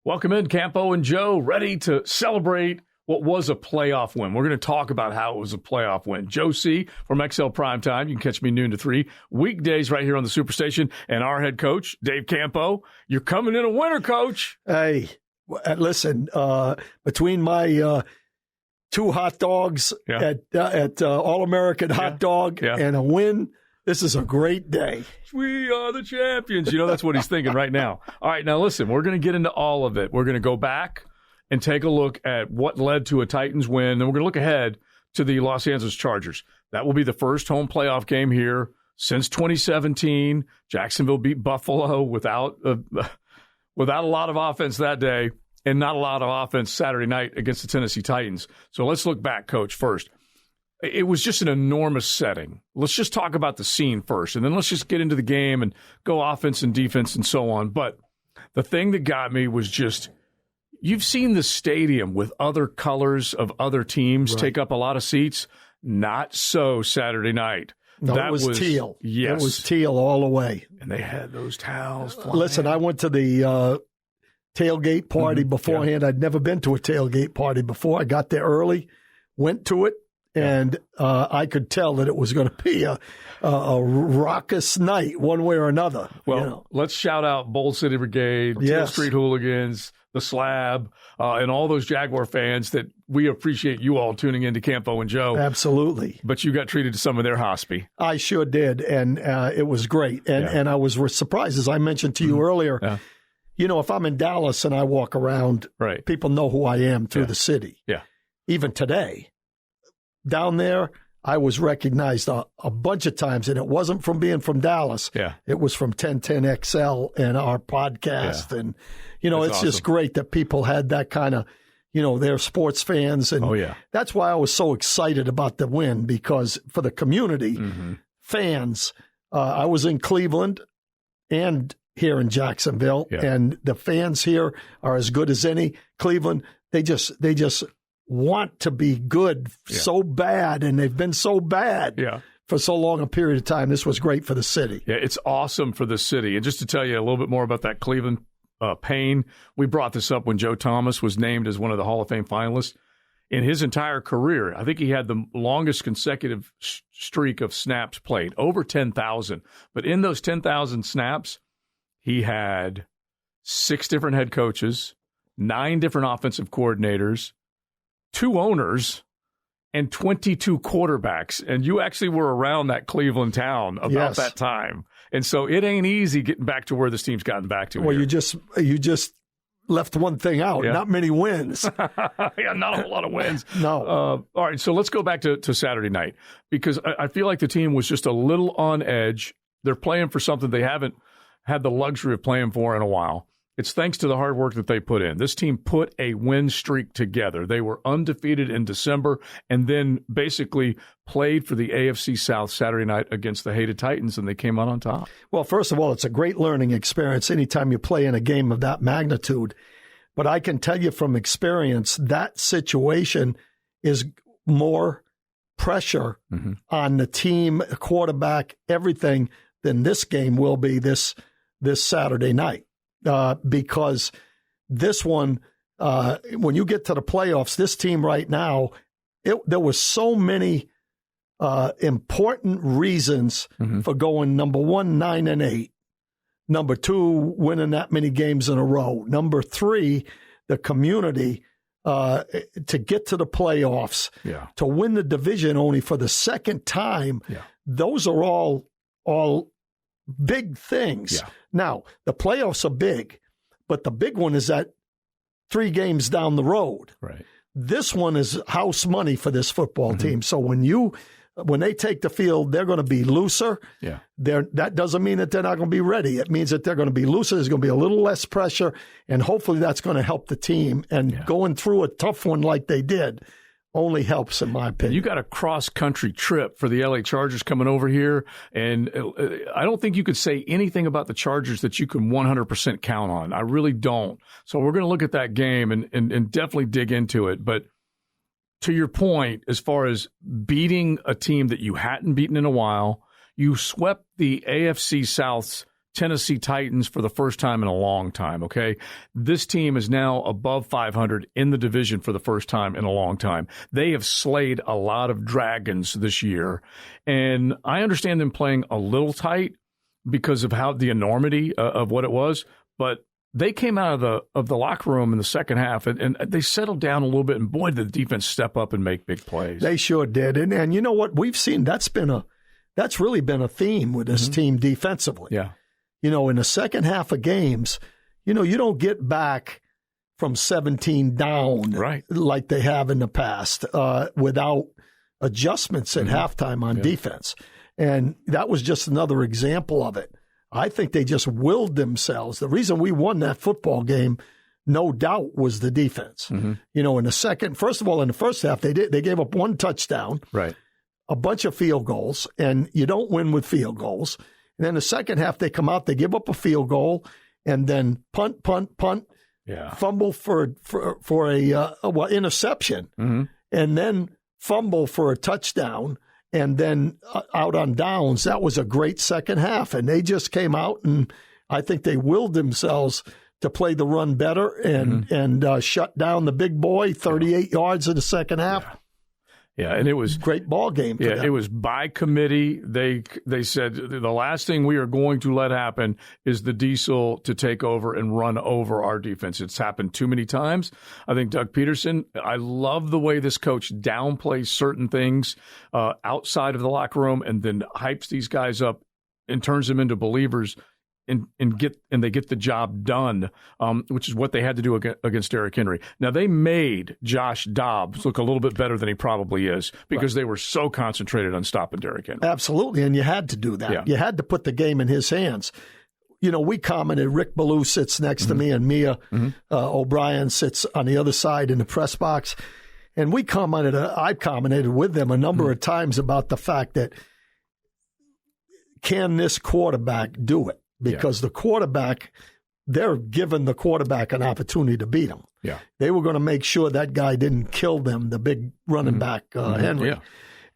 Welcome in, Campo and Joe, ready to celebrate what was a playoff win. We're going to talk about how it was a playoff win. Joe C. from XL Primetime. You can catch me noon to 3, weekdays right here on the Superstation. And our head coach, Dave Campo. You're coming in a winner, Coach. Hey, listen, between my 2 hot dogs at All-American Hot Dog and a win, this is a great day. We are the champions. You know, that's what he's thinking right now. All right, now listen, we're going to get into all of it. We're going to go back and take a look at what led to a Titans win. Then we're going to look ahead to the Los Angeles Chargers. That will be the first home playoff game here since 2017. Jacksonville beat Buffalo without a lot of offense that day and not a lot of offense Saturday night against the Tennessee Titans. So let's look back, Coach, first. It was just an enormous setting. Let's just talk about the scene first, and then let's just get into the game and go offense and defense and so on. But the thing that got me was just, you've seen the stadium with other colors of other teams take up a lot of seats. Not so Saturday night. No, it was teal. Yes. It was teal all the way. And they had those towels flying. Listen, I went to the tailgate party beforehand. I'd never been to a tailgate party before. I got there early, went to it. And I could tell that it was going to be a raucous night one way or another. Well, let's shout out Bold City Brigade, Teal Street Hooligans, the Slab, and all those Jaguar fans that we appreciate you all tuning in to Campo and Joe. Absolutely. But you got treated to some of their hospi. I sure did, and it was great. And I was surprised, as I mentioned to you earlier. Yeah. You know, if I'm in Dallas and I walk around, people know who I am through the city. Yeah. Even today. Down there, I was recognized a bunch of times, and it wasn't from being from Dallas. Yeah. It was from 1010XL and our podcast. Yeah. And, you know, it's just great that people had that kind of, you know, they're sports fans. And that's why I was so excited about the win, because for the community, fans, I was in Cleveland and here in Jacksonville, and the fans here are as good as any. Cleveland, they just want to be good so bad, and they've been so bad for so long a period of time. This was great for the city. Yeah, it's awesome for the city. And just to tell you a little bit more about that Cleveland pain, we brought this up when Joe Thomas was named as one of the Hall of Fame finalists. In his entire career, I think he had the longest consecutive streak of snaps played, over 10,000. But in those 10,000 snaps, he had 6 different head coaches, 9 different offensive coordinators, 2 owners, and 22 quarterbacks. And you actually were around that Cleveland town about that time. And so it ain't easy getting back to where this team's gotten back to. Well, you just left one thing out. Not many wins. Not a whole lot of wins. No. All right, so let's go back to Saturday night, because I feel like the team was just a little on edge. They're playing for something they haven't had the luxury of playing for in a while. It's thanks to the hard work that they put in. This team put a win streak together. They were undefeated in December and then basically played for the AFC South Saturday night against the hated Titans, and they came out on top. Well, first of all, it's a great learning experience anytime you play in a game of that magnitude. But I can tell you from experience, that situation is more pressure on the team, quarterback, everything, than this game will be this Saturday night. Because this one, when you get to the playoffs, this team right now, there were so many important reasons for going, number 1, 9-8. Number 2, winning that many games in a row. Number 3, the community to get to the playoffs, to win the division only for the second time. Yeah. Those are all big things. Yeah. Now, the playoffs are big, but the big one is that 3 games down the road. Right. This one is house money for this football team. So when they take the field, they're going to be looser. Yeah. That doesn't mean that they're not going to be ready. It means that they're going to be looser. There's going to be a little less pressure, and hopefully that's going to help the team. And going through a tough one like they did only helps, in my opinion. You got a cross-country trip for the LA Chargers coming over here, and I don't think you could say anything about the Chargers that you can 100% count on. I really don't. So we're going to look at that game and definitely dig into it. But to your point, as far as beating a team that you hadn't beaten in a while, you swept the AFC South's Tennessee Titans for the first time in a long time, okay? This team is now above 500 in the division for the first time in a long time. They have slayed a lot of dragons this year, and I understand them playing a little tight because of how the enormity of what it was, but they came out of the locker room in the second half, and they settled down a little bit, and boy, did the defense step up and make big plays. They sure did, and you know what? We've seen that's really been a theme with this team defensively. Yeah. You know, in the second half of games, you know, you don't get back from 17 down like they have in the past without adjustments at halftime on defense. And that was just another example of it. I think they just willed themselves. The reason we won that football game, no doubt, was the defense. You know, first of all, in the first half, they gave up one touchdown, a bunch of field goals, and you don't win with field goals. And then the second half, they come out, they give up a field goal, and then punt, fumble for a interception, and then fumble for a touchdown, and then out on downs. That was a great second half, and they just came out, and I think they willed themselves to play the run better and shut down the big boy, 38 yards in the second half. Yeah, and it was great ball game. For them. It was by committee. They said the last thing we are going to let happen is the Diesel to take over and run over our defense. It's happened too many times. I think Doug Peterson, I love the way this coach downplays certain things outside of the locker room and then hypes these guys up and turns them into believers. And they get the job done, which is what they had to do against Derrick Henry. Now, they made Josh Dobbs look a little bit better than he probably is because they were so concentrated on stopping Derrick Henry. Absolutely, and you had to do that. Yeah. You had to put the game in his hands. You know, we commented, Rick Ballou sits next to me, and Mia O'Brien sits on the other side in the press box. And I commented with them a number of times about the fact that can this quarterback do it? Because the quarterback, they're giving the quarterback an opportunity to beat him. Yeah. They were going to make sure that guy didn't kill them, the big running back, Henry. Yeah.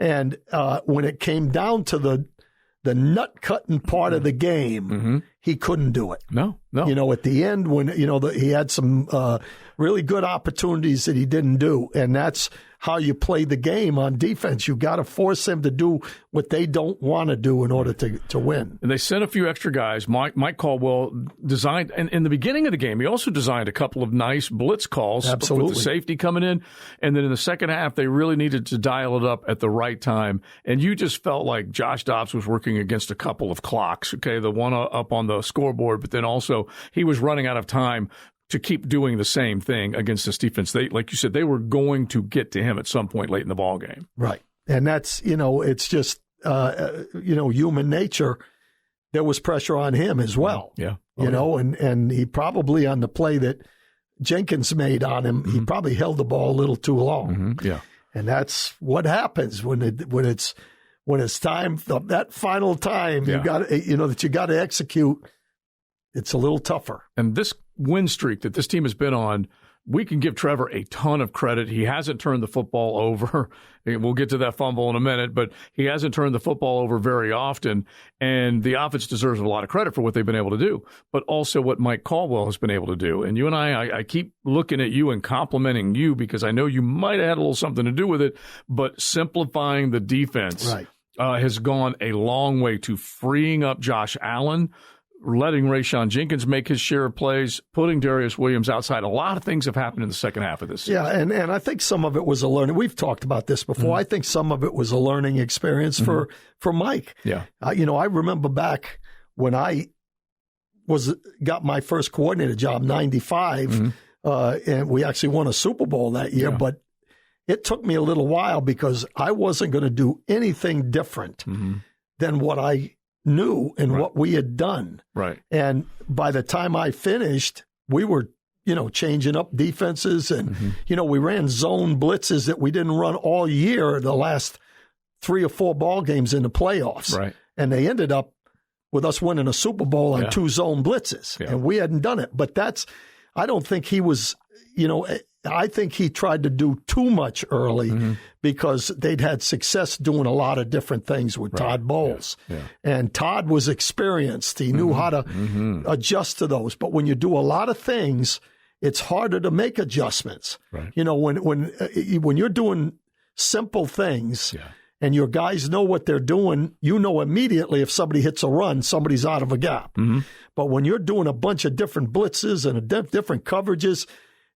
And when it came down to the nut-cutting part of the game, he couldn't do it. No. You know, at the end, when, you know, he had some really good opportunities that he didn't do, and that's how you play the game on defense. You got to force them to do what they don't want to do in order to win. And they sent a few extra guys. Mike Caldwell designed, and in the beginning of the game, he also designed a couple of nice blitz calls with the safety coming in. And then in the second half, they really needed to dial it up at the right time. And you just felt like Josh Dobbs was working against a couple of clocks, okay, the one up on the scoreboard, but then also he was running out of time to keep doing the same thing against this defense. They, like you said, they were going to get to him at some point late in the ball game. Right. And that's, you know, it's just, human nature. There was pressure on him as well. Yeah. You know, and he probably on the play that Jenkins made on him, he probably held the ball a little too long. Yeah. And that's what happens when it's time, that final time you got that you got to execute. It's a little tougher. And this win streak that this team has been on, we can give Trevor a ton of credit. He hasn't turned the football over. We'll get to that fumble in a minute, but he hasn't turned the football over very often. And the offense deserves a lot of credit for what they've been able to do, but also what Mike Caldwell has been able to do. And you and I keep looking at you and complimenting you because I know you might have had a little something to do with it, but simplifying the defense has gone a long way to freeing up Josh Allen, letting Rayshon Jenkins make his share of plays, putting Darius Williams outside. A lot of things have happened in the second half of this season. Yeah, and I think some of it was a learning. We've talked about this before. I think some of it was a learning experience for Mike. Yeah. I remember back when I got my first coordinator job, 95, and we actually won a Super Bowl that year, but it took me a little while because I wasn't going to do anything different than what I knew and what we had done. Right. And by the time I finished, we were, changing up defenses and, we ran zone blitzes that we didn't run all year, the last 3 or 4 ball games in the playoffs. Right. And they ended up with us winning a Super Bowl on 2 zone blitzes. Yeah. And we hadn't done it. But I don't think he was, I think he tried to do too much early because they'd had success doing a lot of different things with Todd Bowles. Yeah. And Todd was experienced. He knew how to adjust to those. But when you do a lot of things, it's harder to make adjustments. Right. You know, when you're doing simple things and your guys know what they're doing, you know immediately if somebody hits a run, somebody's out of a gap. But when you're doing a bunch of different blitzes and different coverages,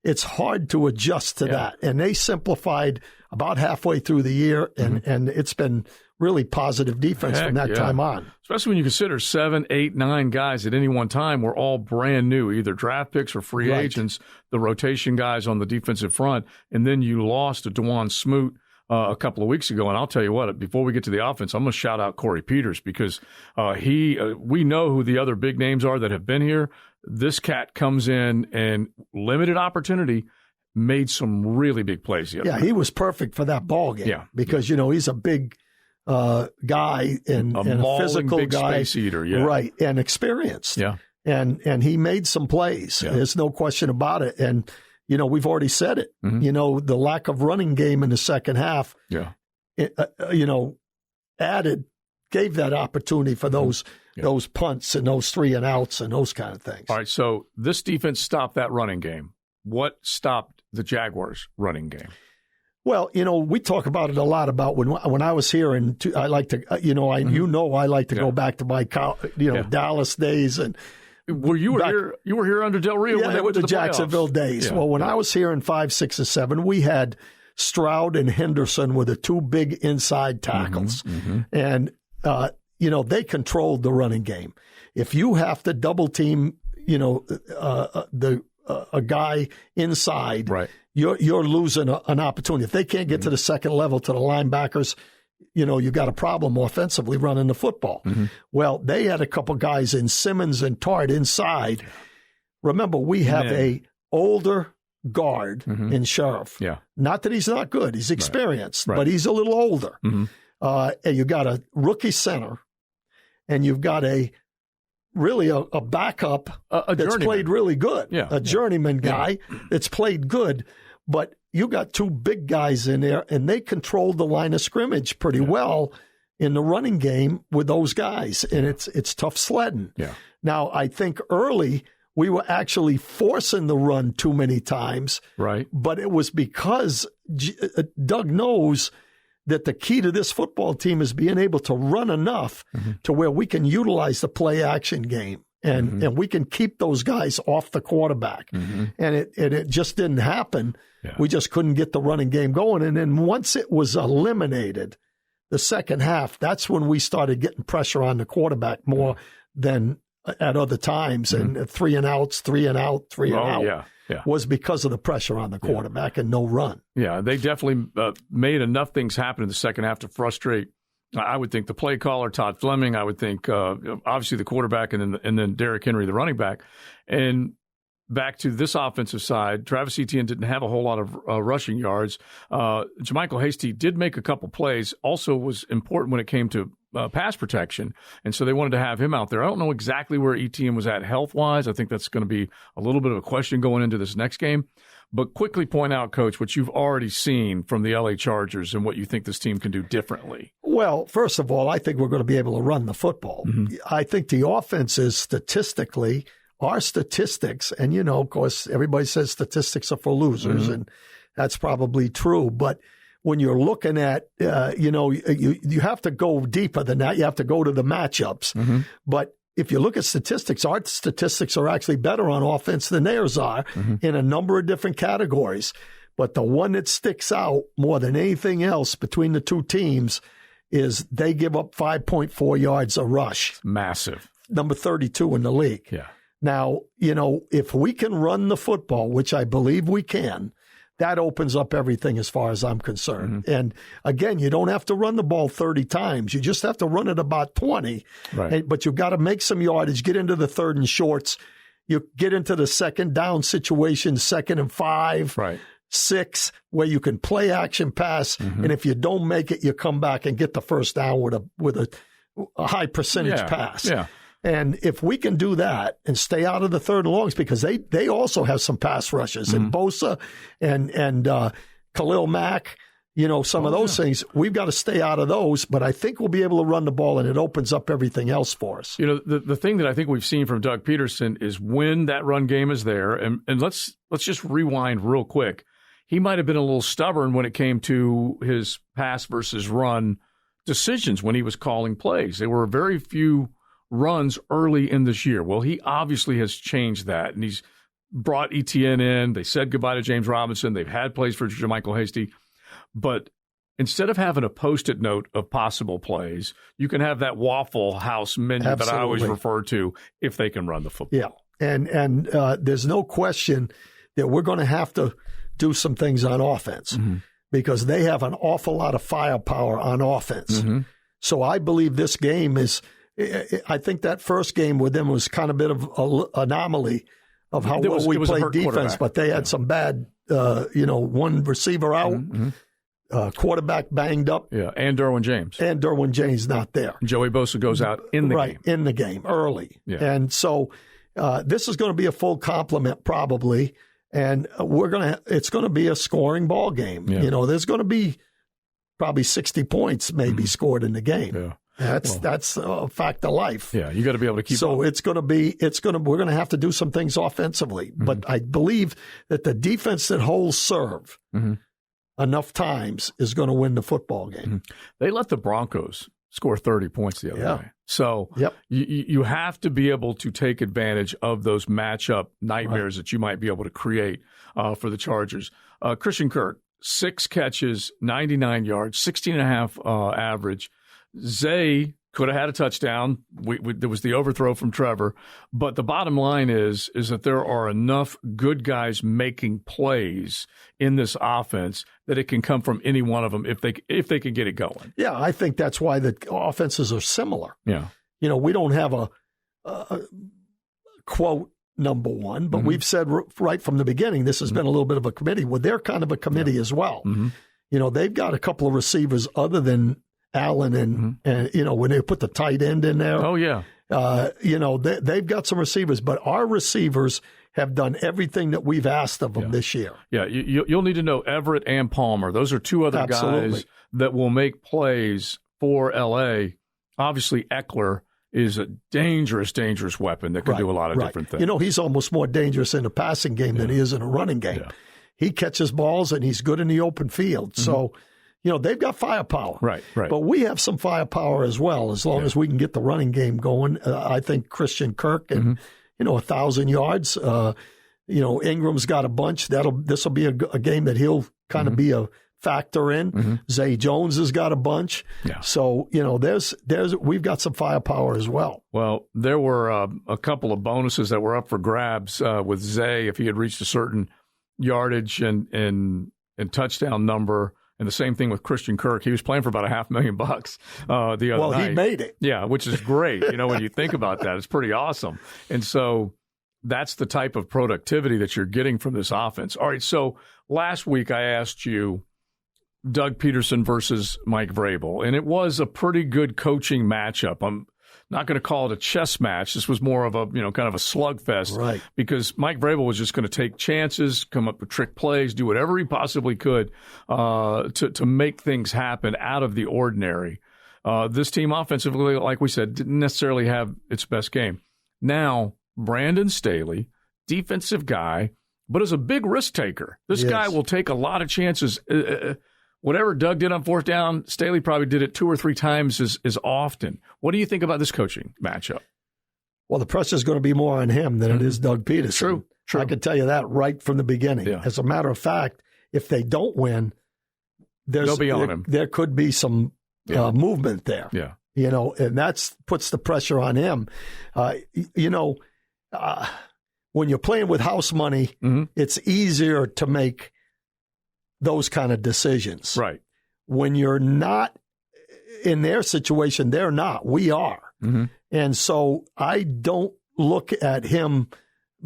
it's hard to adjust to that. And they simplified about halfway through the year, and it's been really positive defense from that time on. Especially when you consider 7, 8, 9 guys at any one time were all brand new, either draft picks or free agents, the rotation guys on the defensive front. And then you lost to DeJuan Smoot a couple of weeks ago. And I'll tell you what, before we get to the offense, I'm going to shout out Corey Peters because we know who the other big names are that have been here. This cat comes in and limited opportunity, made some really big plays. Yeah, he was perfect for that ball game. Yeah. Because, you know, he's a big guy and a physical big guy. Space eater, right, and experienced. Yeah. And he made some plays. Yeah. There's no question about it. And, you know, we've already said it. You know, the lack of running game in the second half, you know, gave that opportunity for those punts and those 3 and outs and those kind of things. All right, so this defense stopped that running game. What stopped the Jaguars' running game? Well, you know, we talk about it a lot about when I was here, and I like to, I like to go back to my, Dallas days and. Well, you were here under Del Rio when they went to the Jacksonville days. Yeah. Well, when I was here in 5, 6, and 7, we had Stroud and Henderson were the 2 big inside tackles, and they controlled the running game. If you have to double team, a guy inside, you're losing an opportunity. If they can't get to the second level to the linebackers, you got a problem offensively running the football. Well, they had a couple guys in Simmons and Tart inside. Remember, we have a older guard in Sheriff. Yeah. Not that he's not good. He's experienced, but he's a little older. And you got a rookie center, and you've got a backup that's played really good. A journeyman guy that's played good, but you got 2 big guys in there, and they controlled the line of scrimmage pretty well in the running game with those guys, and it's tough sledding. Yeah. Now, I think early we were actually forcing the run too many times, but it was because Doug knows that the key to this football team is being able to run enough to where we can utilize the play-action game. And we can keep those guys off the quarterback. And it just didn't happen. Yeah. We just couldn't get the running game going. And then once it was eliminated, the second half, that's when we started getting pressure on the quarterback more than at other times. And 3 and outs, 3 and out, 3 and out was because of the pressure on the quarterback and no run. Yeah, they definitely made enough things happen in the second half to frustrate, I would think, the play caller, Todd Fleming. I would think, obviously, the quarterback, and then Derrick Henry, the running back. And back to this offensive side, Travis Etienne didn't have a whole lot of rushing yards. Jermichael Hasty did make a couple plays, also was important when it came to pass protection, and so they wanted to have him out there. I don't know exactly where Etienne was at health-wise. I think that's going to be a little bit of a question going into this next game. But quickly point out, Coach, what you've already seen from the L.A. Chargers and what you think this team can do differently. Well, first of all, I think we're going to be able to run the football. I think the offense is statistically – our statistics, and, of course, everybody says statistics are for losers, and that's probably true. But when you're looking at, you have to go deeper than that. You have to go to the matchups. But if you look at statistics, our statistics are actually better on offense than theirs are in a number of different categories. But the one that sticks out more than anything else between the 2 teams is they give up 5.4 yards a rush. Massive. Number 32 in the league. Yeah. Now, if we can run the football, which I believe we can, that opens up everything as far as I'm concerned. And again, you don't have to run the ball 30 times. You just have to run it about 20. Right. But you've got to make some yardage, get into the 3rd and shorts. You get into the second down situation, 2nd and 5, 6, where you can play action pass. And if you don't make it, you come back and get the first down with a high percentage pass. Yeah. And if we can do that and stay out of the third and longs, because they also have some pass rushes, and Bosa and Khalil Mack, some of those things, we've got to stay out of those. But I think we'll be able to run the ball, and it opens up everything else for us. The thing that I think we've seen from Doug Peterson is when that run game is there, and let's just rewind real quick. He might have been a little stubborn when it came to his pass versus run decisions when he was calling plays. There were very few runs early in this year. Well, he obviously has changed that, and he's brought ETN in. They said goodbye to James Robinson. They've had plays for Jermichael Hasty. But instead of having a Post-it note of possible plays, you can have that Waffle House menu that I always refer to if they can run the football. Yeah, and there's no question that we're going to have to do some things on offense because they have an awful lot of firepower on offense. So I believe this game is – I think that first game with them was kind of a bit of an anomaly of how well we played defense, but they had some bad, one receiver out. Quarterback banged up. Yeah, and Derwin James. And Derwin James not there. Joey Bosa goes out in the game. Right, in the game, early. Yeah. And so this is going to be a full complement probably, and it's going to be a scoring ball game. Yeah. There's going to be probably 60 points maybe scored in the game. Yeah. That's a fact of life. Yeah, you got to be able to keep. So we're going to have to do some things offensively, but I believe that the defense that holds serve enough times is going to win the football game. They let the Broncos score 30 points the other day. So you have to be able to take advantage of those matchup nightmares that you might be able to create for the Chargers. Christian Kirk, 6 catches, 99 yards, 16.5 average. Zay could have had a touchdown. There was the overthrow from Trevor. But the bottom line is that there are enough good guys making plays in this offense that it can come from any one of them if they can get it going. Yeah, I think that's why the offenses are similar. Yeah. We don't have a quote number one, but we've said right from the beginning this has been a little bit of a committee. Well, they're kind of a committee as well. They've got a couple of receivers other than Allen and when they put the tight end in there. Oh, yeah. They've got some receivers, but our receivers have done everything that we've asked of them this year. Yeah, you'll need to know Everett and Palmer. Those are 2 other guys that will make plays for L.A. Obviously, Eckler is a dangerous, dangerous weapon that can do a lot of different things. He's almost more dangerous in the passing game than he is in a running game. Yeah. He catches balls, and he's good in the open field. So, they've got firepower. Right. But we have some firepower as well, as long as we can get the running game going. I think Christian Kirk and, 1,000 yards. Ingram's got a bunch. This will be a game that he'll kind of be a factor in. Zay Jones has got a bunch. Yeah. So, we've got some firepower as well. Well, there were a couple of bonuses that were up for grabs with Zay if he had reached a certain yardage and touchdown number. And the same thing with Christian Kirk. He was playing for about $500,000 the other night. Well, he made it. Yeah, which is great. When you think about that, it's pretty awesome. And so that's the type of productivity that you're getting from this offense. All right, so last week I asked you Doug Peterson versus Mike Vrabel, and it was a pretty good coaching matchup. I'm not going to call it a chess match. This was more of a, kind of a slugfest. Right. Because Mike Vrabel was just going to take chances, come up with trick plays, do whatever he possibly could to make things happen out of the ordinary. This team offensively, like we said, didn't necessarily have its best game. Now, Brandon Staley, defensive guy, but is a big risk taker. This guy will take a lot of chances. Whatever Doug did on 4th down, Staley probably did it 2 or 3 times as often. What do you think about this coaching matchup? Well, the pressure is going to be more on him than it is Doug Peterson. True. I can tell you that right from the beginning. Yeah. As a matter of fact, if they don't win, they'll be on him. There could be some movement there. Yeah. And that puts the pressure on him. When you're playing with house money, it's easier to make those kind of decisions. Right. When you're not in their situation, they're not. We are. And so I don't look at him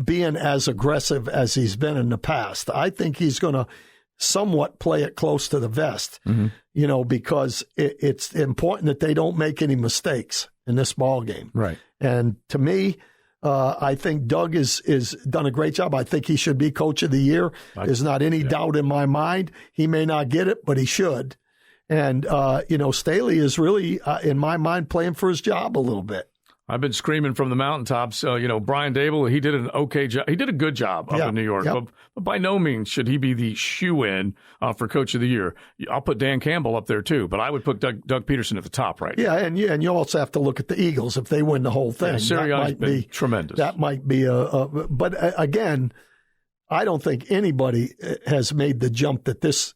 being as aggressive as he's been in the past. I think he's going to somewhat play it close to the vest, because it's important that they don't make any mistakes in this ball game. Right. And to me, I think Doug is done a great job. I think he should be coach of the year. There's not any doubt in my mind. He may not get it, but he should. And, Staley is really, in my mind, playing for his job a little bit. I've been screaming from the mountaintops. Brian Dable, he did an okay job. He did a good job up in New York, but by no means should he be the shoe-in for Coach of the Year. I'll put Dan Campbell up there too, but I would put Doug Peterson at the top right now. And you also have to look at the Eagles if they win the whole thing. Sirianni's been tremendous. That might be but again, I don't think anybody has made the jump that this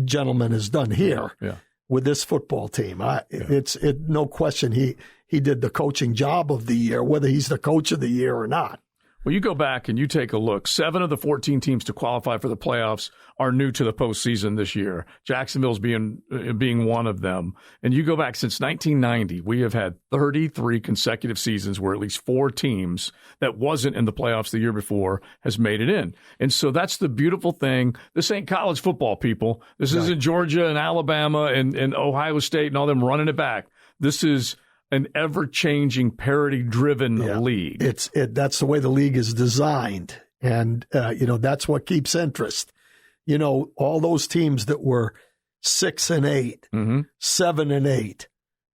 gentleman has done here with this football team. It's no question he did the coaching job of the year, whether he's the coach of the year or not. Well, you go back and you take a look. 7 of the 14 teams to qualify for the playoffs are new to the postseason this year. Jacksonville's being one of them. And you go back since 1990, we have had 33 consecutive seasons where at least 4 teams that wasn't in the playoffs the year before has made it in. And so that's the beautiful thing. This ain't college football, people. This isn't Georgia and Alabama and Ohio State and all them running it back. This is an ever-changing, parity-driven league. That's the way the league is designed, and that's what keeps interest. All those teams that were 6-8, 7-8,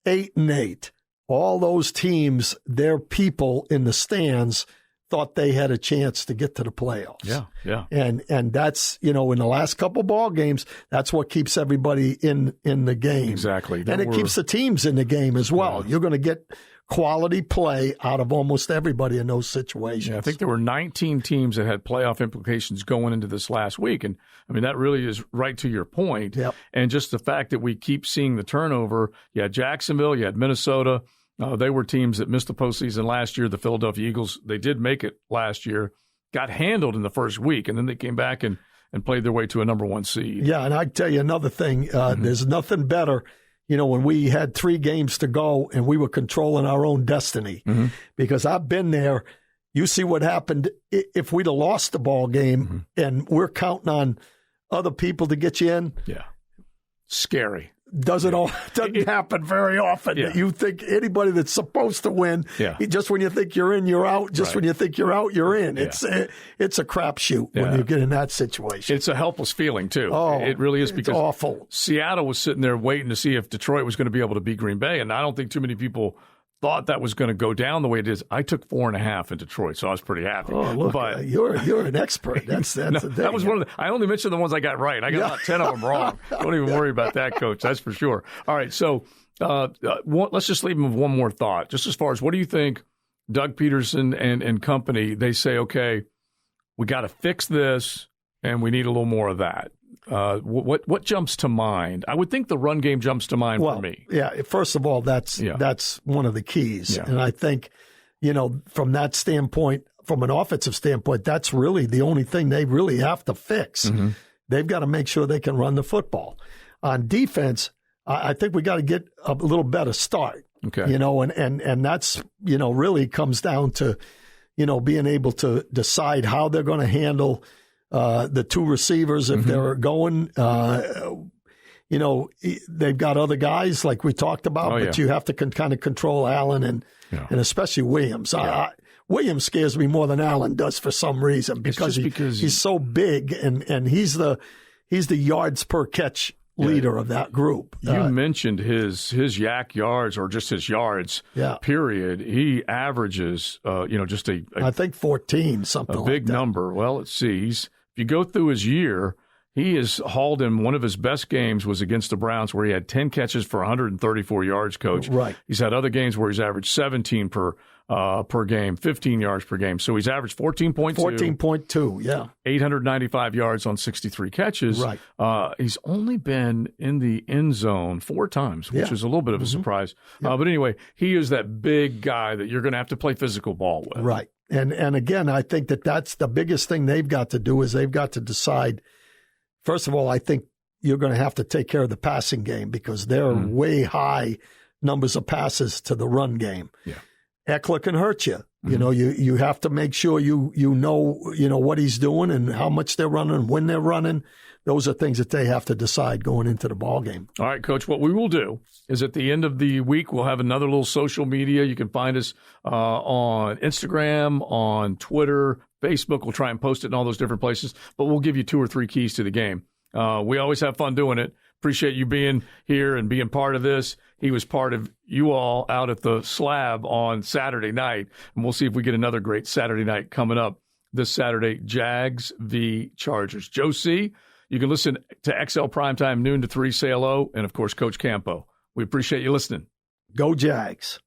8-8, all those teams, their people in the stands thought they had a chance to get to the playoffs. Yeah. And that's, in the last couple ball games, that's what keeps everybody in the game. Exactly. And it keeps the teams in the game as well. Yeah. You're going to get quality play out of almost everybody in those situations. Yeah, I think there were 19 teams that had playoff implications going into this last week. And, that really is right to your point. Yep. And just the fact that we keep seeing the turnover. You had Jacksonville, you had Minnesota. They were teams that missed the postseason last year. The Philadelphia Eagles, they did make it last year, got handled in the first week, and then they came back and played their way to a number 1 seed. Yeah, and I tell you another thing. There's nothing better, when we had 3 games to go and we were controlling our own destiny. Because I've been there. You see what happened if we'd have lost the ball game and we're counting on other people to get you in. Yeah, scary. Doesn't happen very often. Yeah. You think anybody that's supposed to win, just when you think you're in, you're out. Just when you think you're out, you're in. It's a crapshoot when you get in that situation. It's a helpless feeling, too. Oh, it really is, because it's awful. Seattle was sitting there waiting to see if Detroit was going to be able to beat Green Bay, and I don't think too many people thought that was going to go down the way it is. I took 4.5 in Detroit, so I was pretty happy. Oh, look, but you're an expert. That's the thing. That was one of I only mentioned the ones I got right. I got about 10 of them wrong. Don't even worry about that, Coach. That's for sure. All right, so let's just leave them with one more thought. Just as far as what do you think Doug Peterson and company, they say, okay, we got to fix this, and we need a little more of that. What jumps to mind? I would think the run game jumps to mind for me. Yeah, first of all, that's one of the keys. Yeah. And I think, from that standpoint, from an offensive standpoint, that's really the only thing they really have to fix. They've got to make sure they can run the football. On defense, I think we got to get a little better start. Okay. And that's, really comes down to, being able to decide how they're going to handle the 2 receivers if they're going. They've got other guys like we talked about, but you have to kind of control Allen and especially Williams. Williams scares me more than Allen does for some reason because he's so big and he's the yards per catch leader of that group. You mentioned his yak yards or just his yards, period. He averages, just I think 14, something like that. A big number. Well, let's see. If you go through his year, he has hauled in one of his best games was against the Browns where he had 10 catches for 134 yards, Coach. Right. He's had other games where he's averaged 17 per game, 15 yards per game. So he's averaged 14.2. 14.2, yeah. 895 yards on 63 catches. Right. He's only been in the end zone 4 times, which is a little bit of a surprise. Yeah. But anyway, he is that big guy that you're going to have to play physical ball with. Right. And again, I think that's the biggest thing they've got to do is they've got to decide. First of all, I think you're going to have to take care of the passing game because there are way high numbers of passes to the run game. Yeah. Eckler can hurt you. You know, you have to make sure you know what he's doing and how much they're running and when they're running. Those are things that they have to decide going into the ball game. All right, Coach, what we will do is at the end of the week, we'll have another little social media. You can find us on Instagram, on Twitter, Facebook. We'll try and post it in all those different places, but we'll give you 2 or 3 keys to the game. We always have fun doing it. Appreciate you being here and being part of this. He was part of you all out at the Slab on Saturday night, and we'll see if we get another great Saturday night coming up this Saturday, Jags v. Chargers. Joe C., you can listen to XL Primetime noon to 3, say hello, and, of course, Coach Campo. We appreciate you listening. Go Jags.